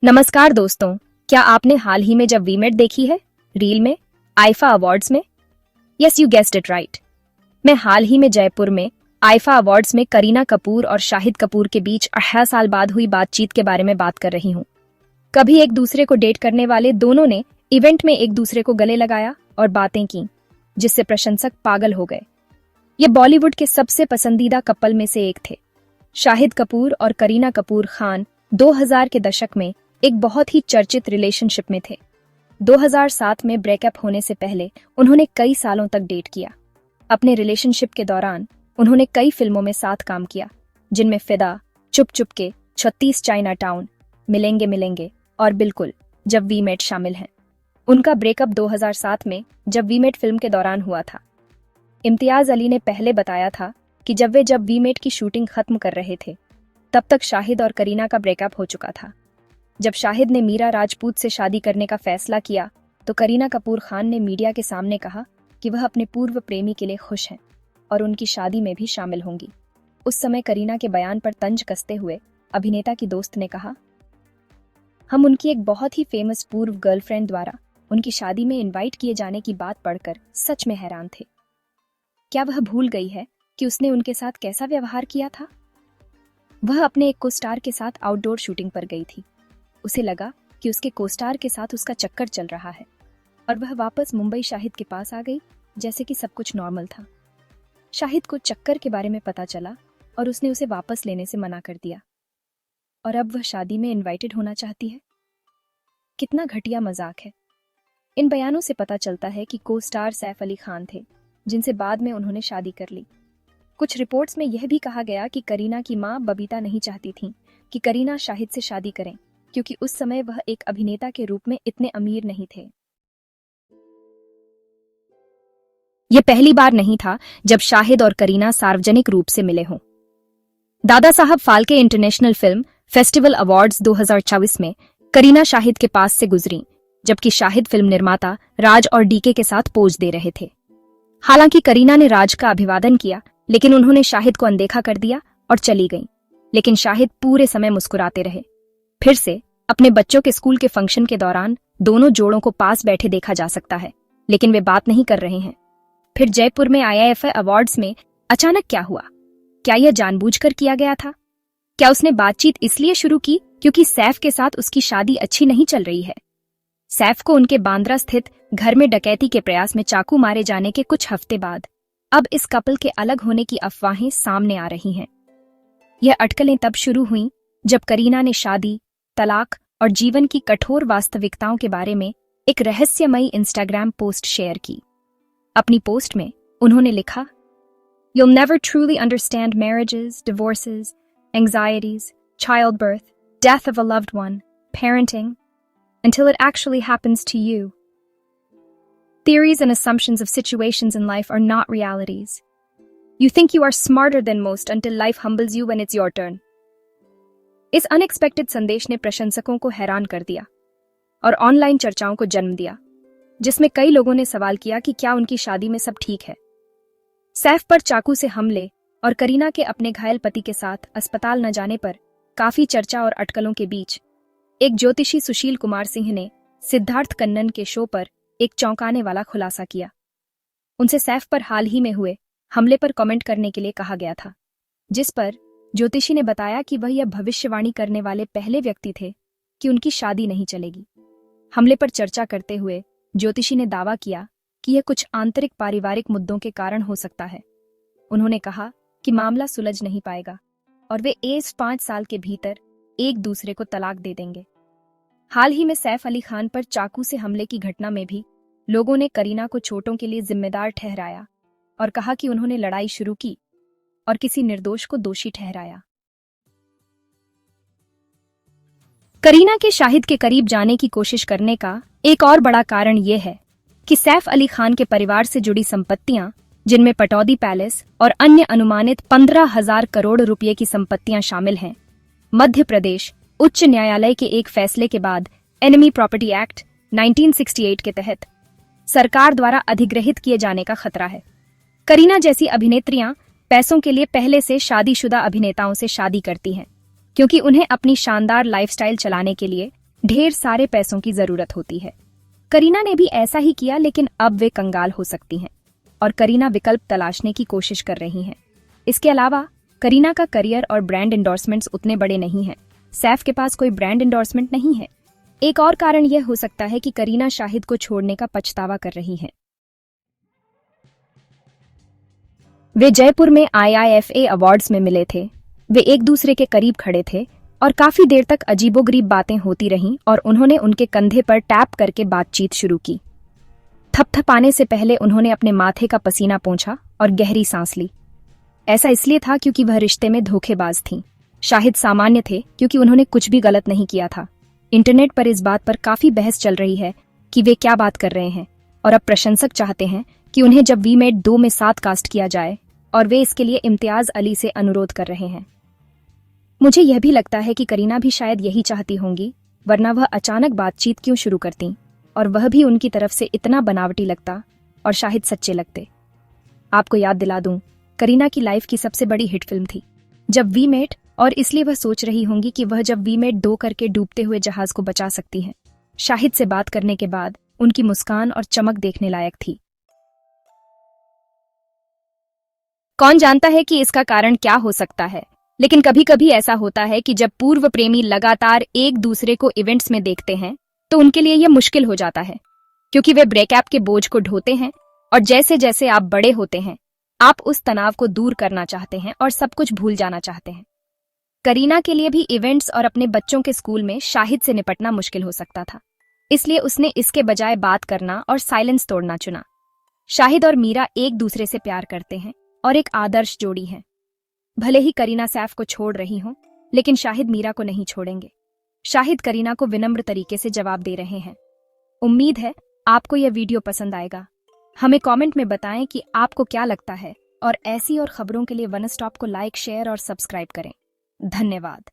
नमस्कार दोस्तों, क्या आपने हाल ही में जब वीमेट देखी है? रील में, आईफा अवार्ड्स में? Yes, you guessed it right. मैं हाल ही में जयपुर में आईफा अवार्ड्स में करीना कपूर और शाहिद कपूर के बीच 18 साल बाद हुई बातचीत के बारे में बात कर रही हूँ। कभी एक दूसरे को डेट करने वाले दोनों ने इवेंट में एक दूसरे को गले लगाया और बातें की, जिससे प्रशंसक पागल हो गए। ये बॉलीवुड के सबसे पसंदीदा कपल में से एक थे। शाहिद कपूर और करीना कपूर खान 2000 के दशक में एक बहुत ही चर्चित रिलेशनशिप में थे। 2007 में ब्रेकअप होने से पहले उन्होंने कई सालों तक डेट किया। अपने रिलेशनशिप के दौरान उन्होंने कई फिल्मों में साथ काम किया, जिनमें फिदा, चुप चुप के, 36 चाइना टाउन, मिलेंगे मिलेंगे और बिल्कुल जब वी मेट शामिल हैं। उनका ब्रेकअप 2007 में जब वी मेट फिल्म के दौरान हुआ था। इम्तियाज अली ने पहले बताया था कि जब वी मेट की शूटिंग खत्म कर रहे थे, तब तक शाहिद और करीना का ब्रेकअप हो चुका था। जब शाहिद ने मीरा राजपूत से शादी करने का फैसला किया, तो करीना कपूर खान ने मीडिया के सामने कहा कि वह अपने पूर्व प्रेमी के लिए खुश हैं और उनकी शादी में भी शामिल होंगी। उस समय करीना के बयान पर तंज कसते हुए अभिनेता की दोस्त ने कहा, हम उनकी एक बहुत ही फेमस पूर्व गर्लफ्रेंड द्वारा उनकी शादी में इनवाइट किए जाने की बात पढ़कर सच में हैरान थे। क्या वह भूल गई है कि उसने उनके साथ कैसा व्यवहार किया था? वह अपने एक कोस्टार के साथ आउटडोर शूटिंग पर गई थी। उसे लगा कि उसके कोस्टार के साथ उसका चक्कर चल रहा है और वह वापस मुंबई शाहिद के पास आ गई, जैसे कि सब कुछ नॉर्मल था। शाहिद को चक्कर के बारे में पता चला और उसने उसे वापस लेने से मना कर दिया और अब वह शादी में इनवाइटेड होना चाहती है। कितना घटिया मजाक है। इन बयानों से पता चलता है कि को स्टार सैफ अली खान थे, जिनसे बाद में उन्होंने शादी कर ली। कुछ रिपोर्ट्स में यह भी कहा गया कि करीना की मां बबीता नहीं चाहती थी कि करीना शाहिद से शादी करें, क्योंकि उस समय वह एक अभिनेता के रूप में इतने अमीर नहीं थे। यह पहली बार नहीं था जब शाहिद और करीना सार्वजनिक रूप से मिले हों। Dada Saheb Phalke international film festival awards 2024 में करीना शाहिद के पास से गुजरी, जबकि शाहिद फिल्म निर्माता राज और डीके के साथ पोज दे रहे थे। हालांकि करीना ने राज का अभिवादन किया, लेकिन उन्होंने शाहिद को अनदेखा कर दिया और चली गईं। लेकिन शाहिद पूरे समय मुस्कुराते रहे। फिर से अपने बच्चों के स्कूल के फंक्शन के दौरान दोनों जोड़ों को पास बैठे देखा जा सकता है, लेकिन वे बात नहीं कर रहे हैं। फिर जयपुर में आईआईएफ अवार्ड्स में अचानक क्या हुआ? क्या यह जानबूझकर किया गया था? क्या उसने बातचीत इसलिए शुरू की क्योंकि सैफ के साथ उसकी शादी अच्छी नहीं चल रही है? सैफ को उनके बांद्रा स्थित घर में डकैती के प्रयास में चाकू मारे जाने के कुछ हफ्ते बाद अब इस कपल के अलग होने की अफवाहें सामने आ रही हैं। यह अटकलें तब शुरू हुईं जब करीना ने शादी, तलाक और जीवन की कठोर वास्तविकताओं के बारे में एक रहस्यमयी इंस्टाग्राम पोस्ट शेयर की। अपनी पोस्ट में उन्होंने लिखा, You'll never truly understand marriages, divorces, anxieties, childbirth, death of a loved one, parenting, until it actually happens to you. Theories and assumptions of situations in life are not realities. You think you are smarter than most until life humbles you when it's your turn. इस unexpected संदेश ने प्रशंसकों को हैरान कर दिया और online चर्चाओं को जन्म दिया, जिसमें कई लोगों ने सवाल किया कि क्या उनकी शादी में सब ठीक है। सैफ पर चाकू से हमले और करीना के अपने घायल पति के साथ अस्पताल न जाने पर काफी चर्चा और अटकलों के बीच एक ज्योतिषी सुशील कुमार सिंह ने सिद्धार्थ कन्नन के शो पर एक चौंकाने वाला खुलासा किया। उनसे सैफ पर हाल ही में हुए हमले पर कमेंट करने के लिए कहा गया था, जिस पर ज्योतिषी ने बताया कि वह यह भविष्यवाणी करने वाले पहले व्यक्ति थे कि उनकी शादी नहीं चलेगी। हमले पर चर्चा करते हुए ज्योतिषी ने दावा किया कि यह कुछ आंतरिक पारिवारिक मुद्दों के कारण हो सकता है। उन्होंने कहा कि मामला सुलझ नहीं पाएगा और वे 5 साल के भीतर एक दूसरे को तलाक दे देंगे। हाल ही में सैफ अली खान पर चाकू से हमले की घटना में भी लोगों ने करीना को चोटों के लिए जिम्मेदार ठहराया और कहा कि उन्होंने लड़ाई शुरू की और किसी निर्दोष को दोषी ठहराया। करीना के शाहिद के करीब जाने की कोशिश करने का एक और बड़ा कारण यह है कि सैफ अली खान के परिवार से जुड़ी संपत्तियां, जिनमें पटौदी पैलेस और अन्य अनुमानित 15,000 करोड़ रुपए की संपत्तियां शामिल हैं, मध्य प्रदेश उच्च न्यायालय के एक फैसले के बाद एनिमी प्रॉपर्टी एक्ट 1968 के तहत सरकार द्वारा अधिग्रहित किए जाने का खतरा है। करीना जैसी अभिनेत्रियां पैसों के लिए पहले से शादीशुदा अभिनेताओं से शादी करती हैं, क्योंकि उन्हें अपनी शानदार लाइफस्टाइल चलाने के लिए ढेर सारे पैसों की जरूरत होती है। करीना ने भी ऐसा ही किया, लेकिन अब वे कंगाल हो सकती हैं और करीना विकल्प तलाशने की कोशिश कर रही हैं। इसके अलावा करीना का करियर और ब्रांड एंडोर्समेंट्स उतने बड़े नहीं हैं। सैफ के पास कोई ब्रांड एंडोर्समेंट नहीं है। एक और कारण यह हो सकता है कि करीना शाहिद को छोड़ने का पछतावा कर रही हैं। वे जयपुर में IIFA अवार्ड्स में मिले थे। वे एक दूसरे के करीब खड़े थे और काफी देर तक अजीबोगरीब बातें होती रहीं और उन्होंने उनके कंधे पर टैप करके बातचीत शुरू की। थपथपाने से पहले उन्होंने अपने माथे का पसीना पोंछा और गहरी सांस ली। ऐसा इसलिए था क्योंकि वह रिश्ते में धोखेबाज थीं। शाहिद सामान्य थे क्योंकि उन्होंने कुछ भी गलत नहीं किया था। इंटरनेट पर इस बात पर काफी बहस चल रही है कि वे क्या बात कर रहे हैं और अब प्रशंसक चाहते हैं कि उन्हें जब वी मेट 2 में 7 कास्ट किया जाए और वे इसके लिए इम्तियाज अली से अनुरोध कर रहे हैं। मुझे यह भी लगता है कि करीना भी शायद यही चाहती होंगी, वरना वह अचानक बातचीत क्यों शुरू करती और वह भी उनकी तरफ से इतना बनावटी लगता और शाहिद सच्चे लगते। आपको याद दिला दूं, करीना की लाइफ की सबसे बड़ी हिट फिल्म थी जब वी मेट, और इसलिए वह सोच रही होंगी कि वह जब वी मेट 2 करके डूबते हुए जहाज को बचा सकती है। शाहिद से बात करने के बाद उनकी मुस्कान और चमक देखने लायक थी। कौन जानता है कि इसका कारण क्या हो सकता है, लेकिन कभी कभी ऐसा होता है कि जब पूर्व प्रेमी लगातार एक दूसरे को इवेंट्स में देखते हैं तो उनके लिए यह मुश्किल हो जाता है, क्योंकि वे ब्रेकअप के बोझ को ढोते हैं और जैसे जैसे आप बड़े होते हैं आप उस तनाव को दूर करना चाहते हैं और सब कुछ भूल जाना चाहते हैं। करीना के लिए भी इवेंट्स और अपने बच्चों के स्कूल में शाहिद से निपटना मुश्किल हो सकता था, इसलिए उसने इसके बजाय बात करना और साइलेंस तोड़ना चुना। शाहिद और मीरा एक दूसरे से प्यार करते हैं और एक आदर्श जोड़ी है। भले ही करीना सैफ को छोड़ रही हो, लेकिन शाहिद मीरा को नहीं छोड़ेंगे। शाहिद करीना को विनम्र तरीके से जवाब दे रहे हैं। उम्मीद है आपको यह वीडियो पसंद आएगा। हमें कमेंट में बताएं कि आपको क्या लगता है, और ऐसी और खबरों के लिए वन स्टॉप को लाइक, शेयर और सब्सक्राइब करें। धन्यवाद।